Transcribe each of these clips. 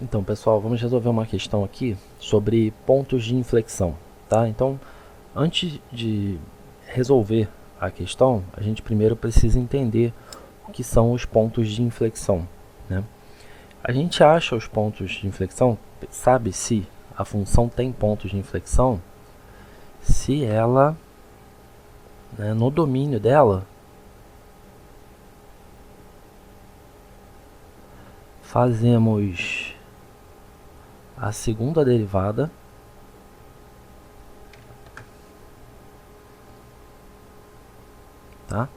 Então, pessoal, vamos resolver uma questão aqui sobre pontos de inflexão, tá? Então, antes de resolver a questão, a gente primeiro precisa entender o que são os pontos de inflexão, né? A gente acha os pontos de inflexão, sabe se a função tem pontos de inflexão, se ela, né, no domínio dela, fazemos a segunda derivada tá?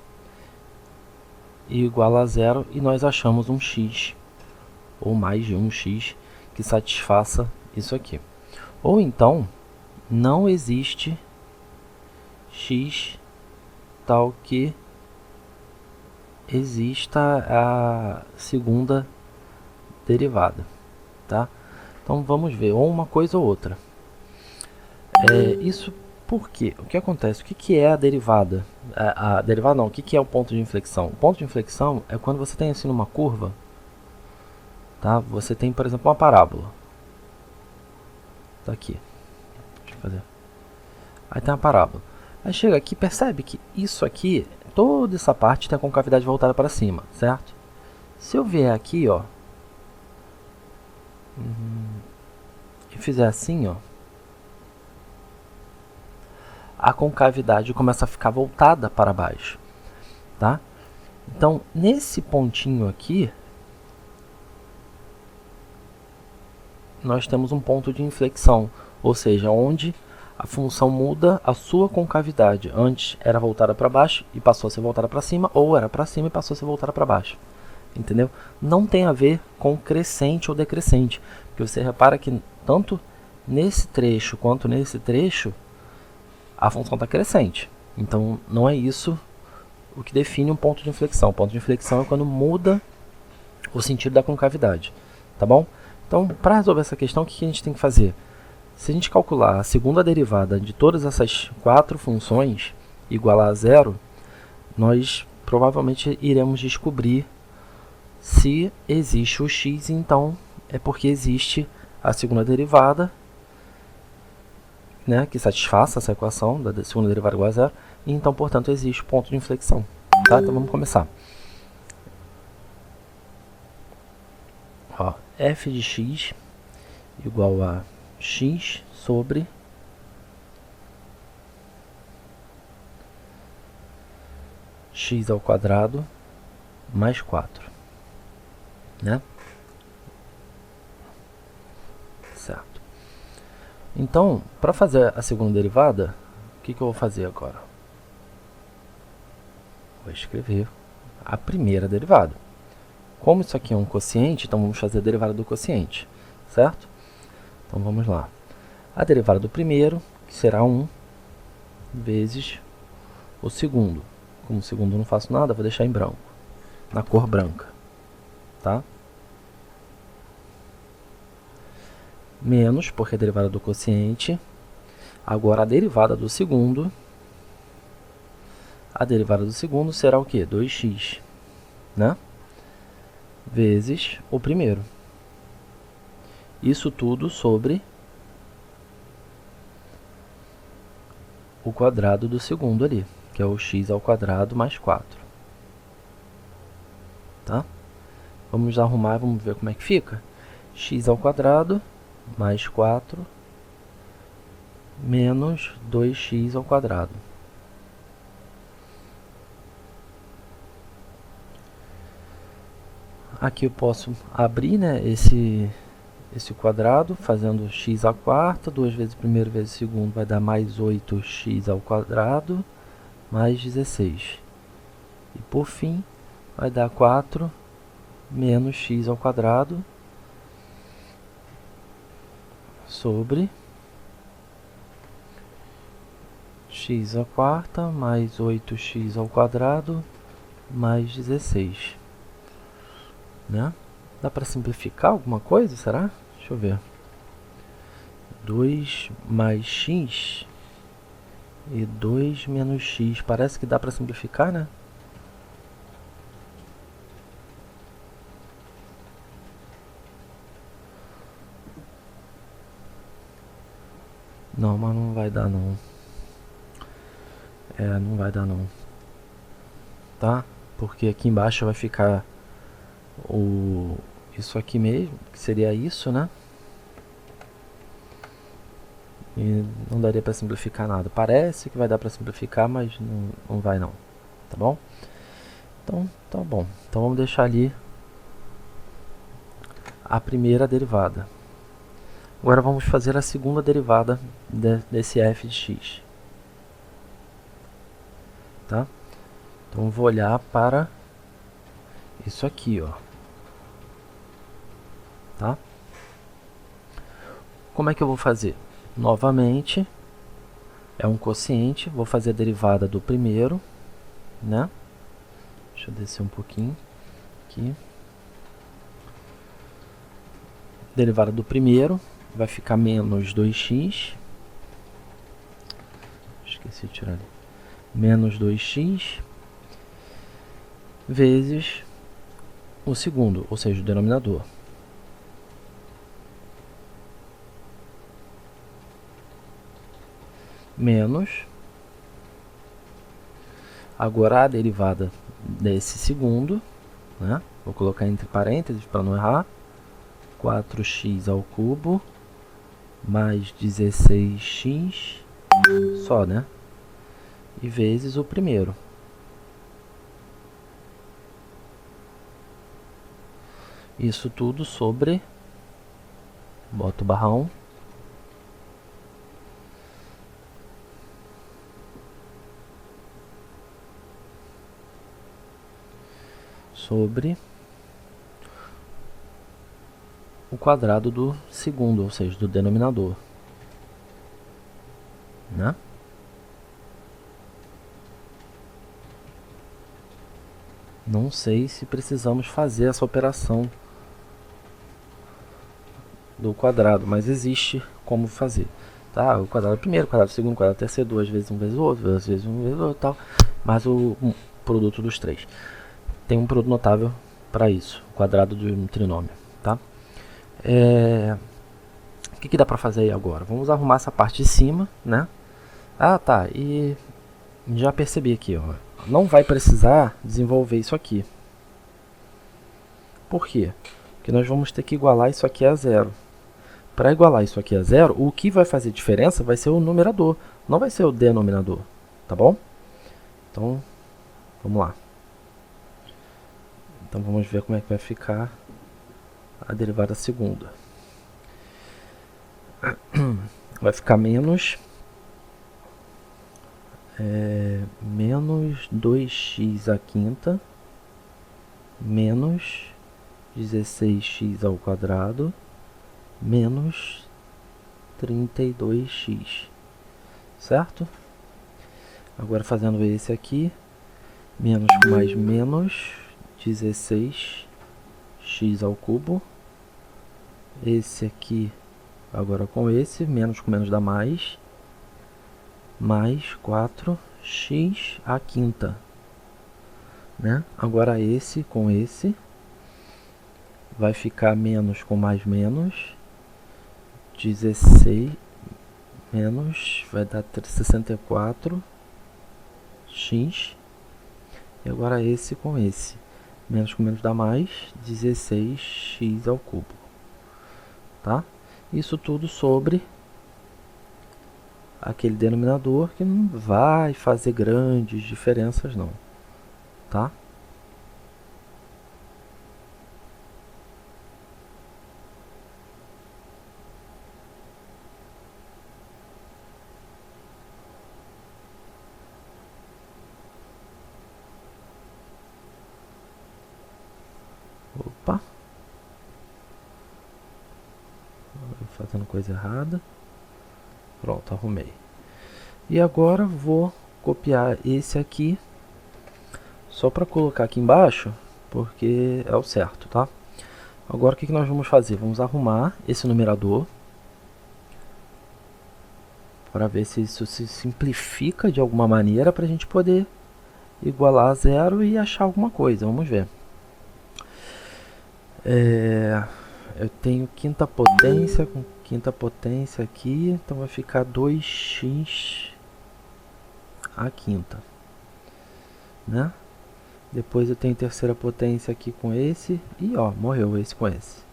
Igual a zero e nós achamos um x ou mais de um x que satisfaça isso aqui. Ou então, não existe x tal que exista a segunda derivada, tá? Então vamos ver, ou uma coisa ou outra. Isso porque, o que acontece? O que é a derivada? A derivada não, o que é o ponto de inflexão? O ponto de inflexão é quando você tem assim uma curva, tá? Você tem, por exemplo, uma parábola. Tá aqui. Deixa eu fazer. Aí tem uma parábola. Aí chega aqui, percebe que isso aqui, toda essa parte tem a concavidade voltada para cima, certo? Se eu vier aqui, ó, e fizer assim, ó, a concavidade começa a ficar voltada para baixo, tá? Então, nesse pontinho aqui, nós temos um ponto de inflexão, ou seja, onde a função muda a sua concavidade. Antes era voltada para baixo e passou a ser voltada para cima, ou era para cima e passou a ser voltada para baixo. Entendeu? Não tem a ver com crescente ou decrescente, porque você repara que tanto nesse trecho quanto nesse trecho a função está crescente. Então não é isso o que define um ponto de inflexão. O ponto de inflexão é quando muda o sentido da concavidade, tá bom? Então, para resolver essa questão, o que a gente tem que fazer? Se a gente calcular a segunda derivada de todas essas quatro funções igual a zero, nós provavelmente iremos descobrir se existe o x, então é porque existe a segunda derivada, né, que satisfaça essa equação da segunda derivada igual a zero, e então, portanto, existe o ponto de inflexão. Tá? Então vamos começar. Ó, f de x igual a x sobre x ao quadrado mais 4. Né? Certo. Então, para fazer a segunda derivada, o que eu vou fazer agora? Vou escrever a primeira derivada. Como isso aqui é um quociente, então vamos fazer a derivada do quociente, certo? Então vamos lá. A derivada do primeiro, que será 1, vezes o segundo. Como o segundo eu não faço nada, vou deixar em branco, na cor branca, tá? Menos, porque é a derivada do quociente. Agora a derivada do segundo. A derivada do segundo será o quê? 2x, né? Vezes o primeiro. Isso tudo sobre o quadrado do segundo ali, que é o x ao quadrado mais 4. Tá? Vamos arrumar, vamos ver como é que fica. X ao quadrado mais 4 menos 2x ao quadrado. Aqui eu posso abrir, né, esse quadrado, fazendo x à quarta, 2 vezes o primeiro vezes o segundo vai dar mais 8x ao quadrado, mais 16. E por fim, vai dar 4 menos x ao quadrado sobre x à quarta mais 8x ao quadrado mais 16. Né? Dá para simplificar alguma coisa, será? Deixa eu ver. 2 mais x e 2 menos x. Parece que dá para simplificar, né? Não, mas não vai dar não. Não vai dar não. Tá? Porque aqui embaixo vai ficar isso aqui mesmo, que seria isso, né? E não daria para simplificar nada. Parece que vai dar para simplificar, mas não vai não. Tá bom? Então, tá bom. Então vamos deixar ali a primeira derivada. Agora vamos fazer a segunda derivada desse f de x. Tá? Então vou olhar para isso aqui, ó. Tá? Como é que eu vou fazer? Novamente, é um quociente, vou fazer a derivada do primeiro, né? Deixa eu descer um pouquinho aqui. Derivada do primeiro vai ficar menos 2x. Esqueci de tirar ali. Menos 2x vezes o segundo, ou seja, o denominador. Menos. Agora a derivada desse segundo, né? Vou colocar entre parênteses para não errar. 4x ao cubo mais 16x só, né? E vezes o primeiro. Isso tudo sobre, boto o barrão, sobre o quadrado do segundo, ou seja, do denominador, né? Não sei se precisamos fazer essa operação do quadrado, mas existe como fazer. Tá? O quadrado primeiro, o quadrado segundo, o quadrado terceiro, duas vezes um vezes o outro, duas vezes um vezes o outro, tal. Mas o produto dos três. Tem um produto notável para isso, o quadrado de um trinômio. Tá? O que dá para fazer aí agora? Vamos arrumar essa parte de cima, né? Ah, tá. E já percebi aqui, ó. Não vai precisar desenvolver isso aqui. Por quê? Porque nós vamos ter que igualar isso aqui a zero. Para igualar isso aqui a zero, o que vai fazer diferença vai ser o numerador, não vai ser o denominador, tá bom? Então, vamos lá. Então, vamos ver como é que vai ficar a derivada segunda. Vai ficar menos menos 2x à quinta menos 16x ao quadrado menos 32x, certo? Agora fazendo esse aqui, menos com mais menos 16x ao cubo, esse aqui agora com esse, menos com menos dá mais 4x à quinta, né? Agora esse com esse vai ficar menos com mais menos 16 menos, vai dar 64x, e agora esse com esse, menos com menos dá mais 16x ao cubo, tá? Isso tudo sobre aquele denominador que não vai fazer grandes diferenças não, tá? Opa, fazendo coisa errada. Pronto, arrumei. E agora vou copiar esse aqui só para colocar aqui embaixo, porque é o certo, tá? Agora o que nós vamos fazer? Vamos arrumar esse numerador para ver se isso se simplifica de alguma maneira para a gente poder igualar a zero e achar alguma coisa. Vamos ver. Eu tenho quinta potência com quinta potência aqui, então vai ficar 2x à quinta, né? Depois eu tenho terceira potência aqui com esse, e ó, morreu esse com esse.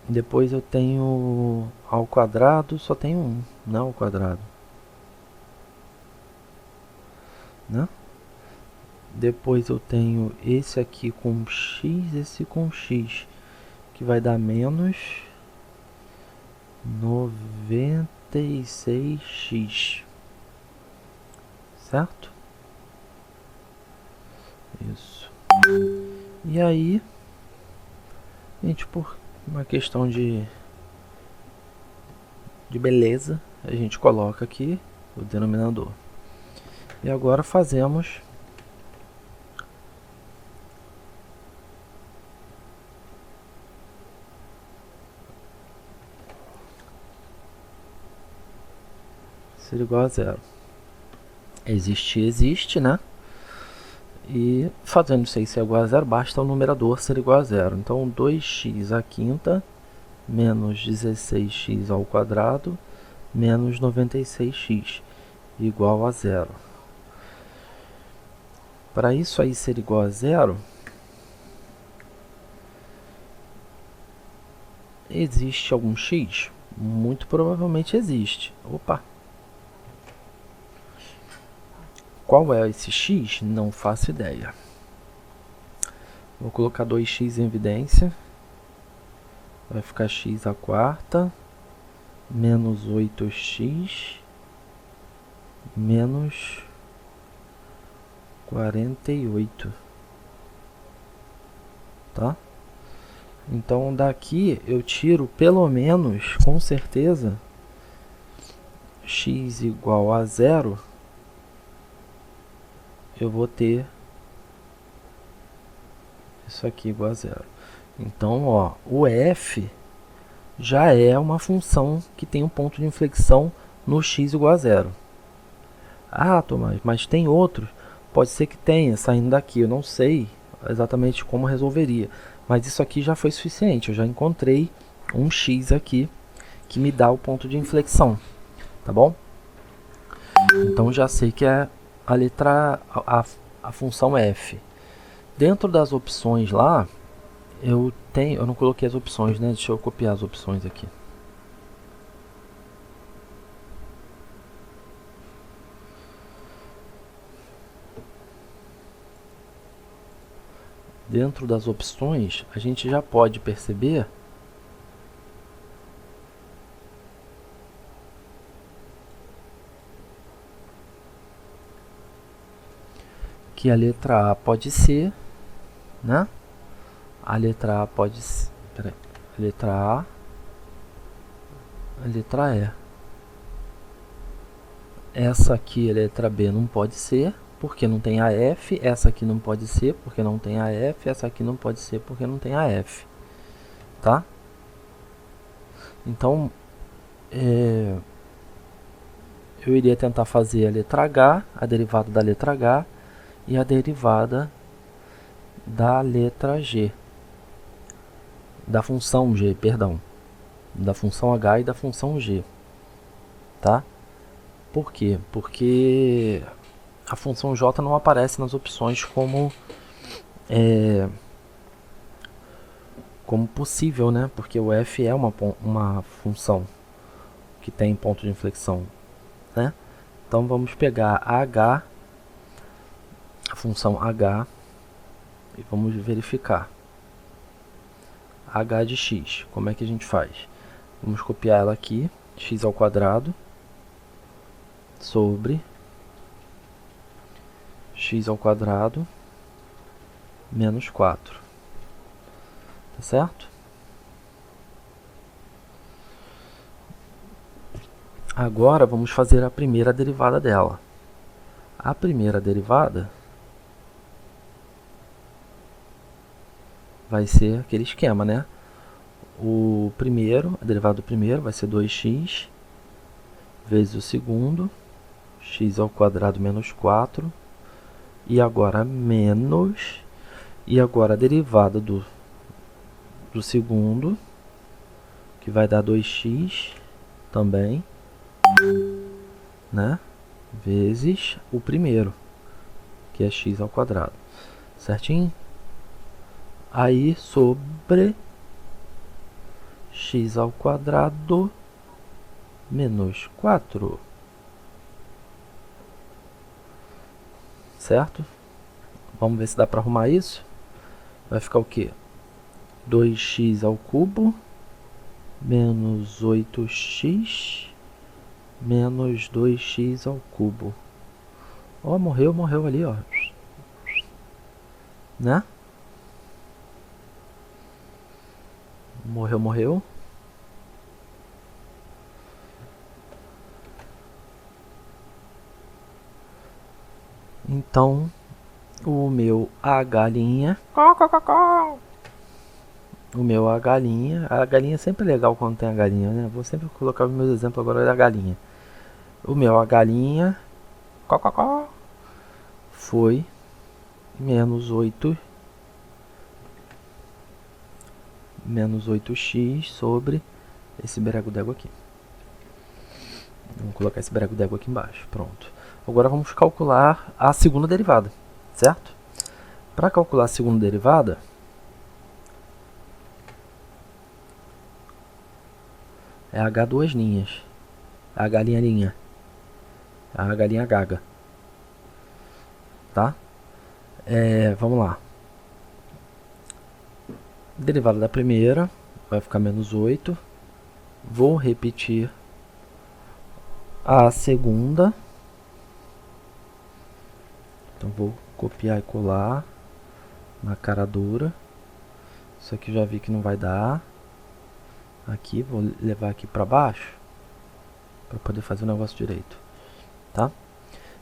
Depois eu tenho ao quadrado, só tenho um, não ao quadrado, né? Depois eu tenho esse aqui com x, esse com x, que vai dar menos 96x, certo? Isso. E aí, gente, por uma questão de beleza, a gente coloca aqui o denominador. E agora fazemos ser igual a zero. Existe, né? E fazendo isso aí ser igual a zero, basta o numerador ser igual a zero. Então 2x à quinta menos 16x ao quadrado menos 96x igual a zero. Para isso aí ser igual a zero, existe algum x? Muito provavelmente existe. Opa! Qual é esse x? Não faço ideia. Vou colocar 2x em evidência. Vai ficar x à quarta menos 8x menos 48. Tá? Então daqui eu tiro pelo menos, com certeza, x igual a zero. Eu vou ter isso aqui igual a zero. Então, ó, o f já é uma função que tem um ponto de inflexão no x igual a zero. Ah, Tomás, mas tem outros? Pode ser que tenha, saindo daqui. Eu não sei exatamente como resolveria. Mas isso aqui já foi suficiente. Eu já encontrei um x aqui que me dá o ponto de inflexão. Tá bom? Então, já sei que é a letra a função f. Dentro das opções lá, eu não coloquei as opções, né? Deixa eu copiar as opções aqui. Dentro das opções, a gente já pode perceber que a letra A pode ser, né? A letra A pode ser, peraí, a letra A, a letra E. Essa aqui, a letra B, não pode ser, porque não tem a F. Essa aqui não pode ser, porque não tem a F. Essa aqui não pode ser, porque não tem a F. Tá? Então, eu iria tentar fazer a letra H, a derivada da letra H, e a derivada da letra G. Da função G, perdão. Da função H e da função G. Tá? Por quê? Porque a função J não aparece nas opções como possível, né? Porque o f é uma função que tem ponto de inflexão, né? Então vamos pegar a função h, e vamos verificar. H de x, como é que a gente faz? Vamos copiar ela aqui, x ao quadrado sobre x ao quadrado menos 4. Tá certo? Agora vamos fazer a primeira derivada dela. A primeira derivada vai ser aquele esquema, né? A derivada do primeiro vai ser 2x vezes o segundo, x ao quadrado menos 4, e agora menos, e agora a derivada do segundo que vai dar 2x também, né? Vezes o primeiro, que é x ao quadrado, certinho? Aí sobre x ao quadrado menos 4, certo? Vamos ver se dá para arrumar isso. Vai ficar o quê? 2x ao cubo menos 8x menos 2x ao cubo. Ó, morreu ali, ó. Né? Morreu. Então, o meu a galinha... O meu a galinha sempre é legal quando tem a galinha, né? Vou sempre colocar os meus exemplos agora da galinha. O meu a galinha foi menos 8x sobre esse berego d'água aqui. Vamos colocar esse berego d'água aqui embaixo. Pronto. Agora vamos calcular a segunda derivada, certo? Para calcular a segunda derivada, é H duas linhas. A galinha linha. A galinha gaga. Tá? Vamos lá. Derivada da primeira vai ficar menos 8. Vou repetir a segunda. Então vou copiar e colar na cara dura. Isso aqui já vi que não vai dar. Aqui, vou levar aqui para baixo para poder fazer o negócio direito, tá?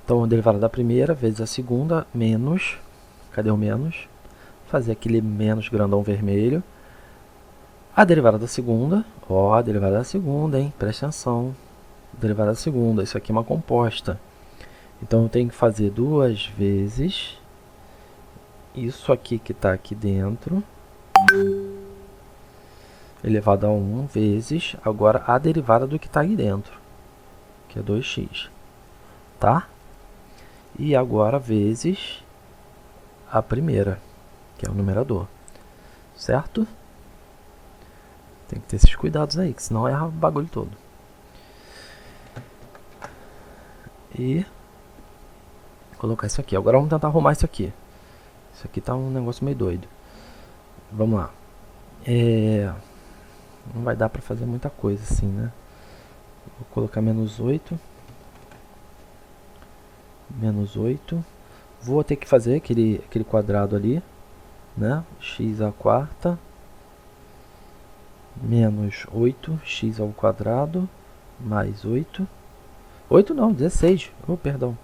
Então, a derivada da primeira vezes a segunda menos, cadê o menos? Fazer aquele menos grandão vermelho. A derivada da segunda, ó, a derivada da segunda, hein? Presta atenção. Derivada da segunda, isso aqui é uma composta. Então, eu tenho que fazer duas vezes isso aqui que está aqui dentro, elevado a 1 vezes, agora a derivada do que está aí dentro, que é 2x, tá? E agora vezes a primeira, que é o numerador, certo? Tem que ter esses cuidados aí, que senão erra o bagulho todo. E colocar isso aqui. Agora vamos tentar arrumar isso aqui. Isso aqui tá um negócio meio doido. Vamos lá. Não vai dar pra fazer muita coisa assim, né? Vou colocar menos 8. Menos 8. Vou ter que fazer aquele quadrado ali, né? X à quarta menos 8x ao quadrado mais 8. 8 não, 16. Oh, perdão.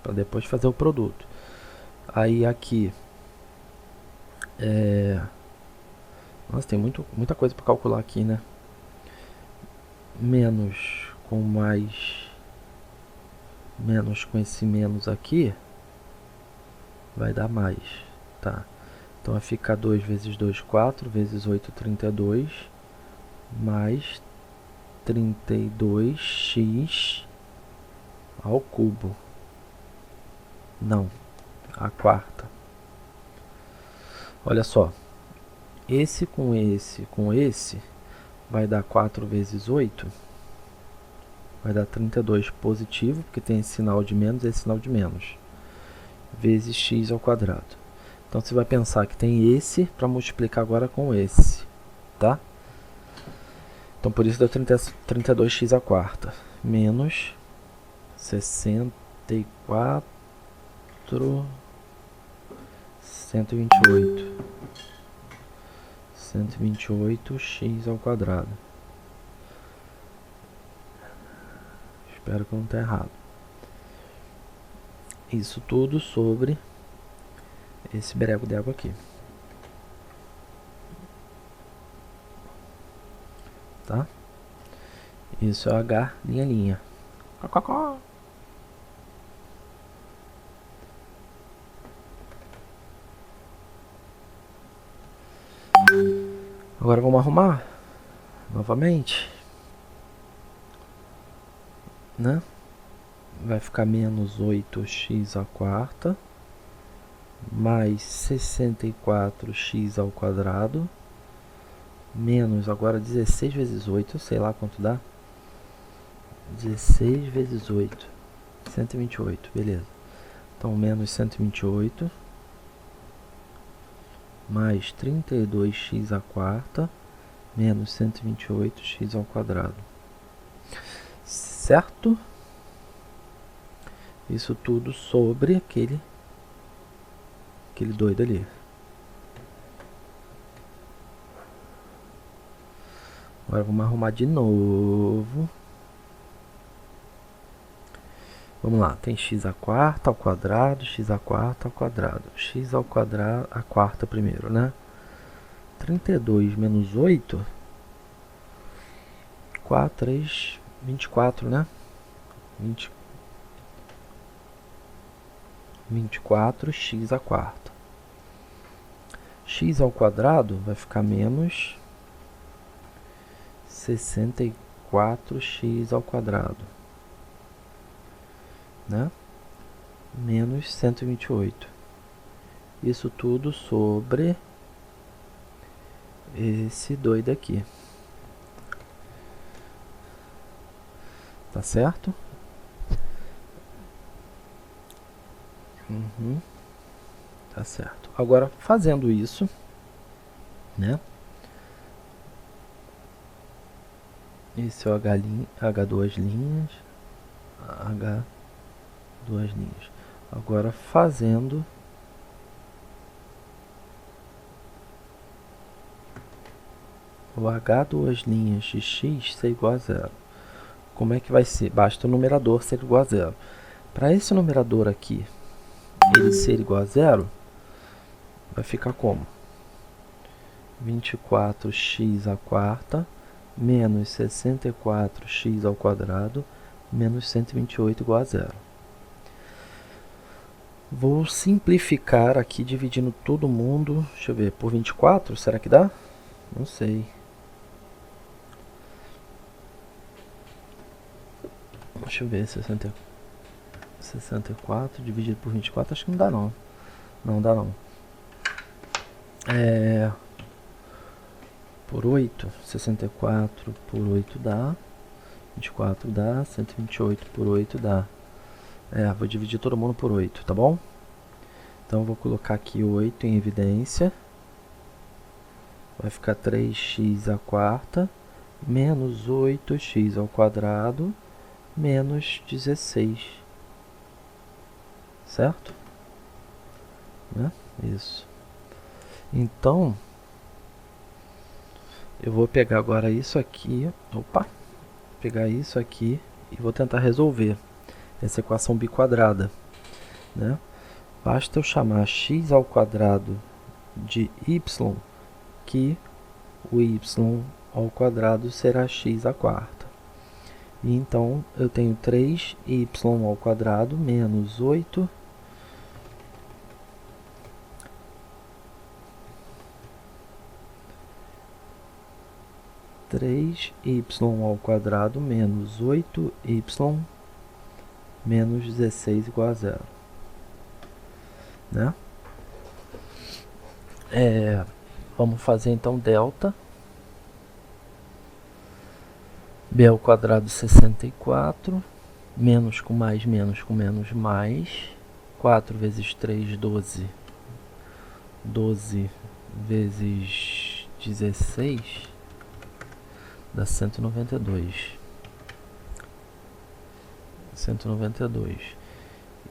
Para depois fazer o produto. Aí aqui nossa, tem muita coisa para calcular aqui, né? Menos com mais, menos com esse menos aqui, vai dar mais, tá? Então vai ficar 2 vezes 2, 4, vezes 8, 32, mais 32x ao cubo. Não, a quarta. Olha só, esse com esse, vai dar 4 vezes 8, vai dar 32 positivo, porque tem esse sinal de menos e esse sinal de menos, vezes x ao quadrado. Então você vai pensar que tem esse para multiplicar agora com esse, tá? Então por isso deu 32x à quarta, menos 64, 128x ao quadrado. Espero que não esteja errado. Isso tudo sobre esse berego d'água aqui. Tá? Isso é H linha. Agora vamos arrumar novamente, né? Vai ficar menos 8x à quarta mais 64x ao quadrado menos agora 16 vezes 8, sei lá quanto dá. 16 vezes 8, 128, beleza. Então menos 128 mais 32x à quarta menos 128x ao quadrado. Certo? Isso tudo sobre aquele doido ali. Agora vamos arrumar de novo. Vamos lá, tem x à quarta ao quadrado, x à quarta ao quadrado. X ao quadrado, a quarta primeiro, né? 32 menos 8, 4, 3, 24, né? 24x à quarta. X ao quadrado vai ficar menos 64x ao quadrado, né? Menos 128. Isso tudo sobre esse doido aqui. Tá certo? Tá certo. Agora, fazendo isso, né? Esse é o H2 linhas. H2 linhas. Agora, fazendo o H2 linhas de x ser igual a zero. Como é que vai ser? Basta o numerador ser igual a zero. Para esse numerador aqui, ele ser igual a zero, vai ficar como? 24x à quarta menos 64x ao quadrado menos 128 igual a zero. Vou simplificar aqui dividindo todo mundo, deixa eu ver, por 24, será que dá? Não sei. Deixa eu ver, 64 dividido por 24, acho que não dá não. Não dá não. Por 8, 64 por 8 dá, 24 dá, 128 por 8 dá. Vou dividir todo mundo por 8, tá bom? Então, vou colocar aqui 8 em evidência. Vai ficar 3x à quarta menos 8x ao quadrado menos 16. Certo? Né? Isso. Então, eu vou pegar agora isso aqui. Pegar isso aqui e vou tentar resolver essa equação biquadrada, né? Basta eu chamar x ao quadrado de y, que o y ao quadrado será x à quarta. E então, eu tenho 3y ao quadrado menos 8 3y ao quadrado menos 8y menos 16 igual a zero, né? Vamos fazer então delta b ao quadrado 64 menos com mais, menos com menos, mais 4 vezes 3, 12 vezes 16 dá 192.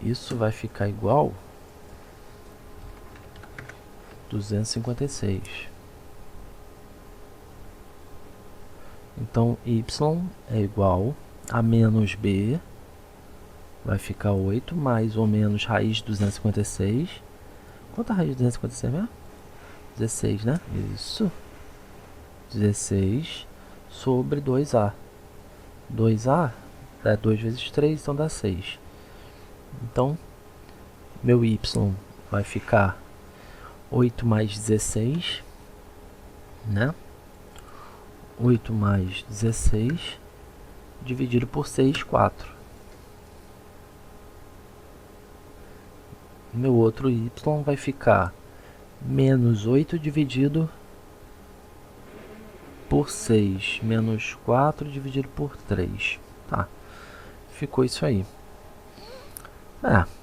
Isso vai ficar igual 256. Então, y é igual a menos b, vai ficar 8, mais ou menos raiz de 256. Quanto é a raiz de 256 mesmo? 16, né? Isso. 16 sobre 2a. 2a dá 2 vezes 3, então dá 6. Então, meu y vai ficar 8 mais 16, né? 8 mais 16 dividido por 6, 4. Meu outro y vai ficar menos 8 dividido por 6, menos 4 dividido por 3. Tá, ficou isso aí.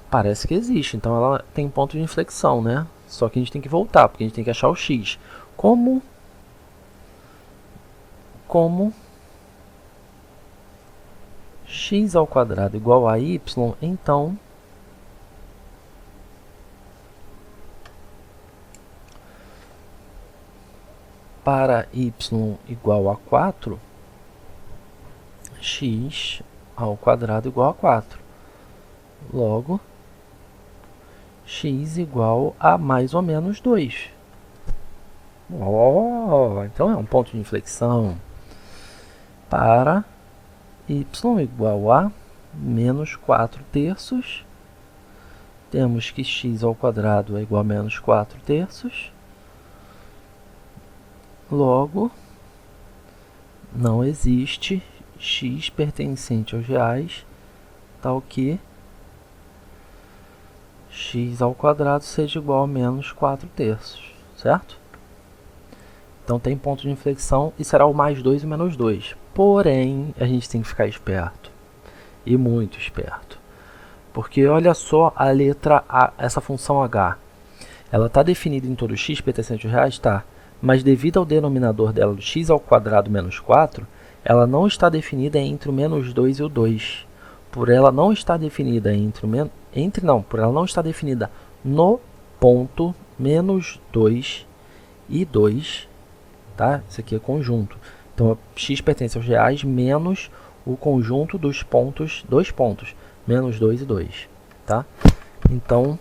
Parece que existe, então ela tem ponto de inflexão, né? Só que a gente tem que voltar, porque a gente tem que achar o x. Como x ao quadrado igual a y, então para y igual a 4, x ao quadrado igual a 4. Logo, x igual a mais ou menos 2. Então é um ponto de inflexão. Para y igual a menos 4 terços, temos que x ao quadrado é igual a menos 4 terços. Logo, não existe x pertencente aos reais, tal que x ao quadrado seja igual a menos 4 terços, certo? Então tem ponto de inflexão e será o mais 2 e o menos 2. Porém, a gente tem que ficar esperto, e muito esperto. Porque olha só a letra A, essa função h. Ela está definida em todo x pertencente aos reais? Tá. Mas devido ao denominador dela, do x ao quadrado menos 4, ela não está definida entre o menos 2 e o 2. Por ela não estar definida por ela não estar definida no ponto menos 2 e 2, tá? Isso aqui é conjunto. Então, x pertence aos reais menos o conjunto dos pontos, dois pontos, menos 2 e 2, tá? Então,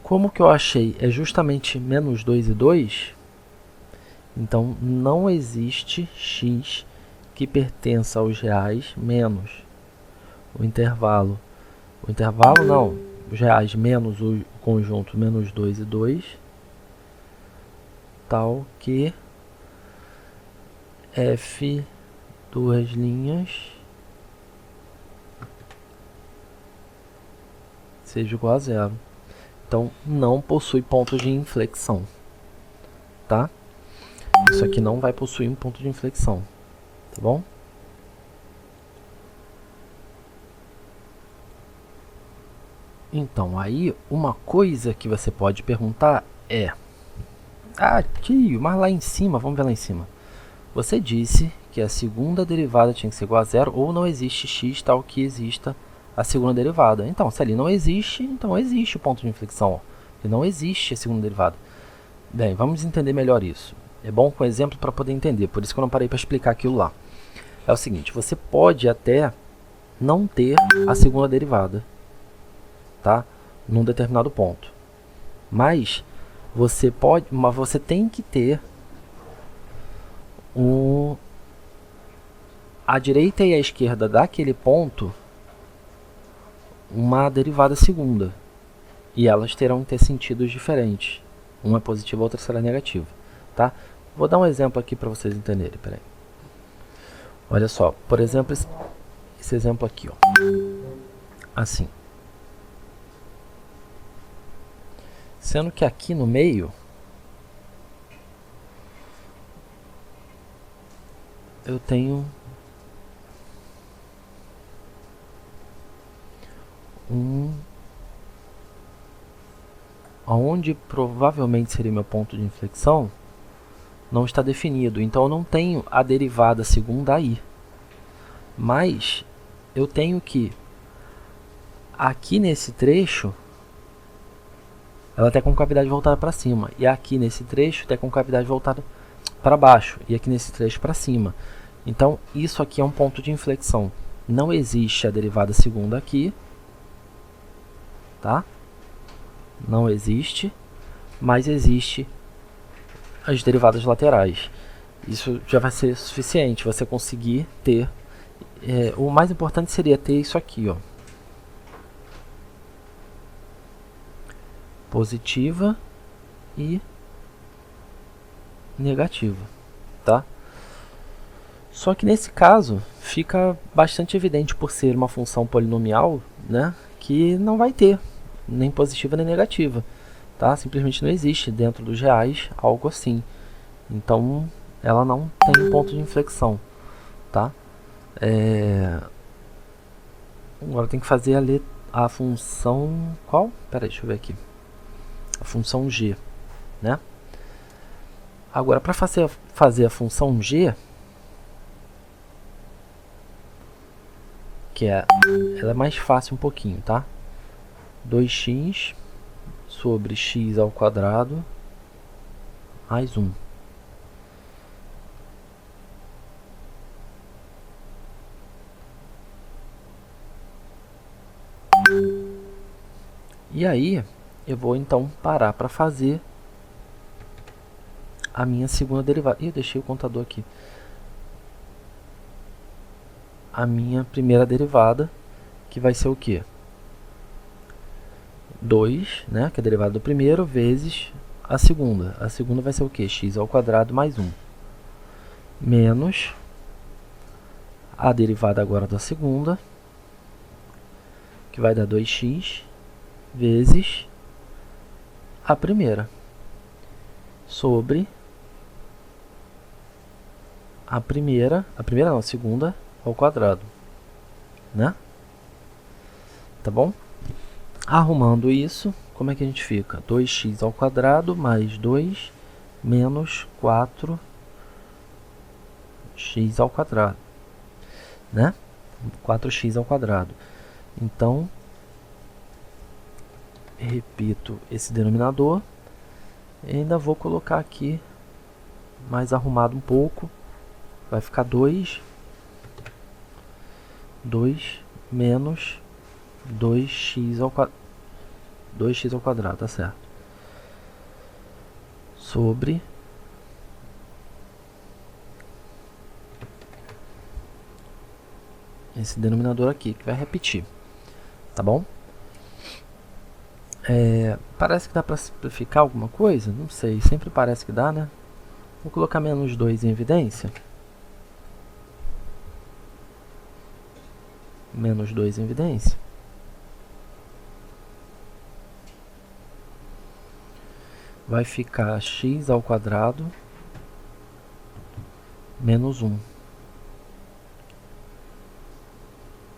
como que eu achei? É justamente menos 2 e 2. Então, não existe x que pertença aos reais menos o intervalo. O intervalo não, os reais menos o conjunto menos 2 e 2, tal que f duas linhas seja igual a 0. Então, não possui ponto de inflexão, tá? Isso aqui não vai possuir um ponto de inflexão, tá bom? Então, aí, uma coisa que você pode perguntar é... Ah, tio, mas lá em cima, vamos ver lá em cima. Você disse que a segunda derivada tinha que ser igual a 0 ou não existe x tal que exista a segunda derivada. Então, se ali não existe, então existe o ponto de inflexão. Ó, e não existe a segunda derivada. Bem, vamos entender melhor isso. É bom com exemplo para poder entender, por isso que eu não parei para explicar aquilo lá. É o seguinte, você pode até não ter a segunda derivada, tá? Num determinado ponto. Mas você tem que ter a direita e a esquerda daquele ponto uma derivada segunda. E elas terão que ter sentidos diferentes. Uma é positiva, a outra será negativa, tá? Vou dar um exemplo aqui para vocês entenderem, peraí. Olha só, por exemplo, esse exemplo aqui, ó. Assim. Sendo que aqui no meio eu tenho onde provavelmente seria meu ponto de inflexão, não está definido. Então, eu não tenho a derivada segunda aí. Mas, eu tenho que, aqui nesse trecho, ela tem a concavidade voltada para cima. E aqui nesse trecho, tem a concavidade voltada para baixo. E aqui nesse trecho, para cima. Então, isso aqui é um ponto de inflexão. Não existe a derivada segunda aqui. Tá? Não existe, mas existe as derivadas laterais. Isso já vai ser suficiente, você conseguir ter... o mais importante seria ter isso aqui, ó. Positiva e negativa, tá? Só que nesse caso fica bastante evidente, por ser uma função polinomial, né, que não vai ter nem positiva nem negativa, tá? Simplesmente não existe dentro dos reais algo assim. Então ela não tem ponto de inflexão, tá? Agora tem que fazer a função qual? Peraí, deixa eu ver aqui. A função g, né? Agora para fazer a função g, ela é mais fácil um pouquinho, tá? 2x sobre x ao quadrado mais 1. E aí, eu vou então parar para fazer a minha segunda derivada. Ih, eu deixei o contador aqui. A minha primeira derivada, que vai ser o quê? 2, né, que é a derivada do primeiro, vezes a segunda. A segunda vai ser o quê? X ao quadrado mais 1. Menos a derivada agora da segunda, que vai dar 2x, vezes a primeira, sobre a segunda ao quadrado, né? Tá bom? Arrumando isso, como é que a gente fica? 2x ao quadrado mais 2 menos 4x ao quadrado, né? 4x ao quadrado. Então, repito esse denominador e ainda vou colocar aqui mais arrumado um pouco. Vai ficar 2 menos 2x ao quadrado. 2x ao quadrado, tá certo. Sobre esse denominador aqui, que vai repetir. Tá bom? Parece que dá para simplificar alguma coisa? Não sei, sempre parece que dá, né? Vou colocar menos 2 em evidência. Menos 2 em evidência. Vai ficar x ao quadrado menos 1.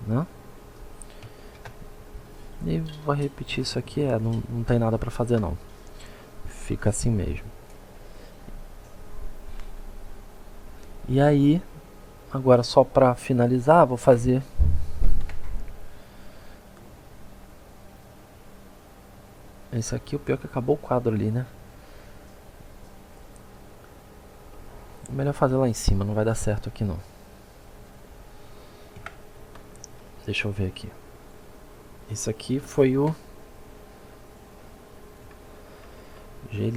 Né? E vou repetir isso aqui, não tem nada para fazer não. Fica assim mesmo. E aí, agora só para finalizar, vou fazer esse aqui. O pior é que acabou o quadro ali, né? É melhor fazer lá em cima, não vai dar certo aqui não. Deixa eu ver aqui. Esse aqui foi o G'.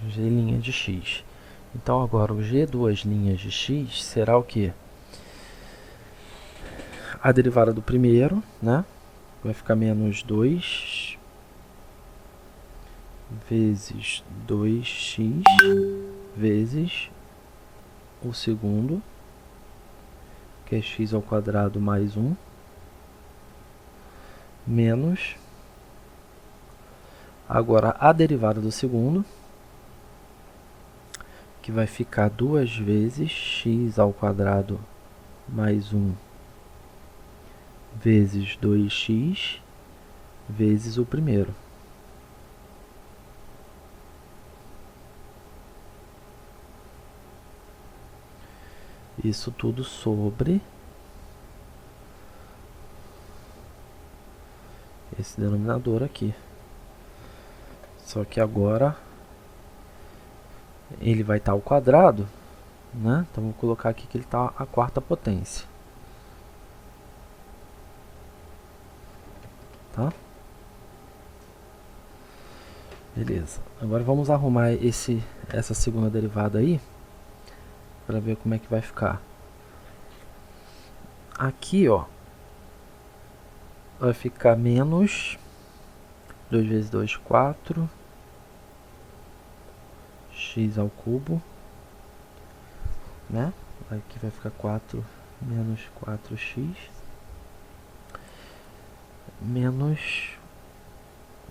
G' de x. Então agora o G duas linhas de x será o quê? A derivada do primeiro, né? Vai ficar menos 2 vezes 2x vezes o segundo, que é x ao quadrado mais 1, menos agora a derivada do segundo, que vai ficar 2 vezes x ao quadrado mais 1 vezes 2x vezes o primeiro. Isso tudo sobre esse denominador aqui. Só que agora ele vai estar ao quadrado, né? Então vou colocar aqui que ele está a quarta potência. Tá? Beleza. Agora vamos arrumar essa segunda derivada aí, para ver como é que vai ficar. Aqui, ó, vai ficar menos 2 vezes 2, 4, x ao cubo, né? Aqui vai ficar 4 menos 4x, menos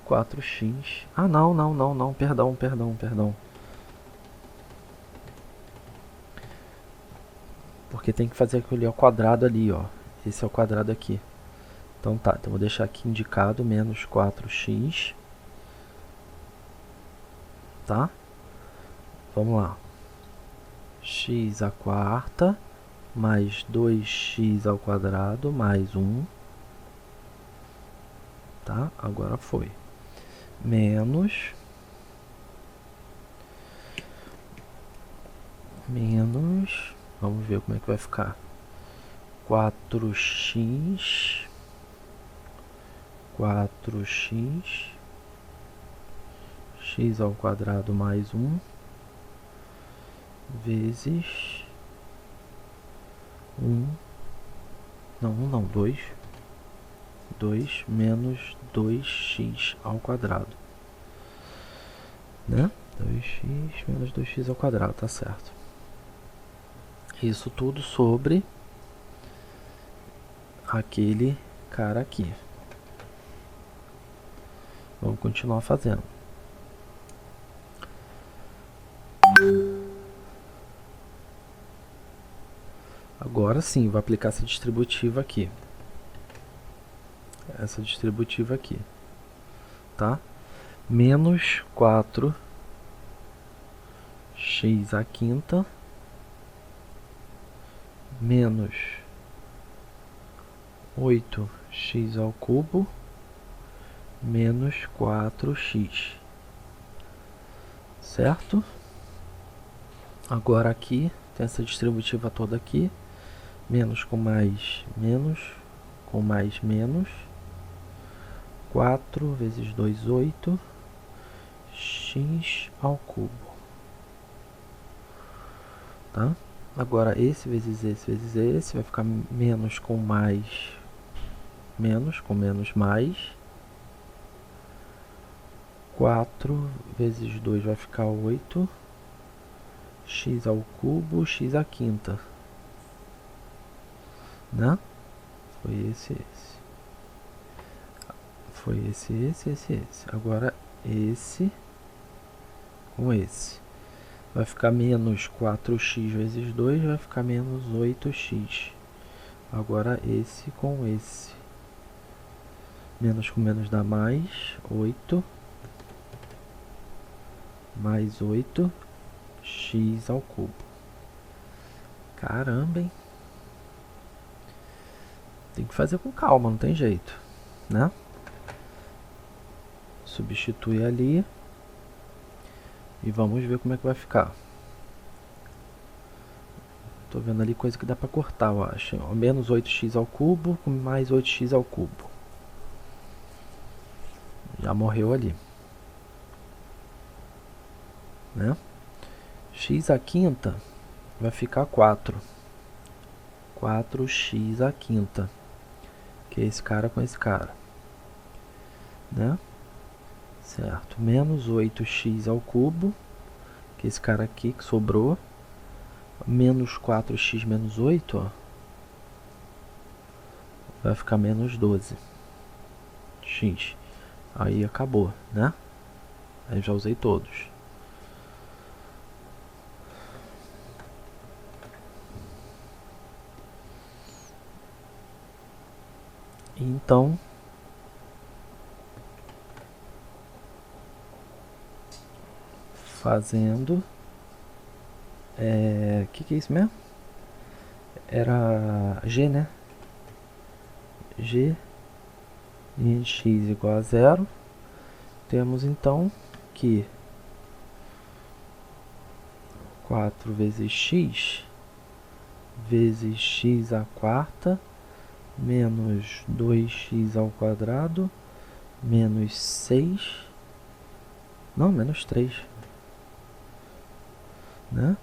4x. Ah, não, perdão. Porque tem que fazer aquele ao quadrado ali, ó. Esse é o quadrado aqui. Então tá, então vou deixar aqui indicado menos 4x, tá? Vamos lá. X à quarta mais 2x ao quadrado mais 1, tá? Agora foi. Menos, vamos ver como é que vai ficar. 4x, x ao quadrado mais 1, vezes 1, não, 2 menos 2x ao quadrado, né? 2x menos 2x ao quadrado, tá certo. Isso tudo sobre aquele cara aqui. Vamos continuar fazendo. Agora sim, vou aplicar essa distributiva aqui. Tá? Menos 4x à quinta menos 8x ao cubo menos 4x. Certo? Agora aqui tem essa distributiva toda aqui. Menos com mais, menos, com mais, menos. 4 vezes 2, 8. X ao cubo. Tá? Agora esse vezes esse vai ficar menos com mais, menos com menos mais. 4 vezes 2 vai ficar 8. X ao cubo, x à quinta. Né? Foi esse. Foi esse. Agora esse com esse. Vai ficar menos 4x vezes 2, vai ficar menos 8x. Agora esse com esse. Menos com menos dá mais, 8. Mais 8, x ao cubo. Caramba, hein? Tem que fazer com calma, não tem jeito, né? Substitui ali. E vamos ver como é que vai ficar. Tô vendo ali coisa que dá pra cortar, eu acho. Menos 8x ao cubo com mais 8x ao cubo. Já morreu ali. Né? X à quinta vai ficar 4. 4x à quinta. Que é esse cara com esse cara. Né? Certo. Menos 8x ao cubo. Que é esse cara aqui que sobrou. Menos 4x menos 8, ó. Vai ficar menos 12. X. Aí acabou, né? Aí já usei todos. Então, fazendo, que é isso mesmo? Era G, né? G de x igual a 0. Temos então que 4 vezes x à quarta menos 2x ao quadrado menos 6, não, menos 3, né?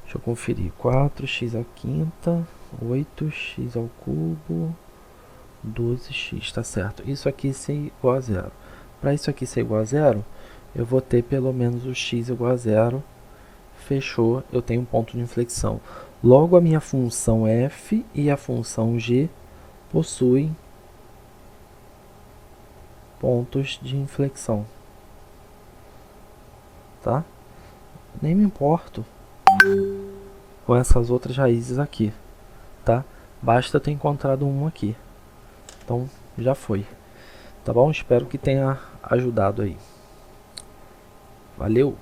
Deixa eu conferir. 4x à quinta, 8x ao cubo, 12x, tá certo. Isso aqui ser igual a zero. Para isso aqui ser igual a zero, eu vou ter pelo menos o x igual a zero. Fechou, eu tenho um ponto de inflexão. Logo, a minha função f e a função g possuem pontos de inflexão. Tá? Nem me importo com essas outras raízes aqui. Tá? Basta ter encontrado um aqui. Então, já foi. Tá bom? Espero que tenha ajudado aí. Valeu!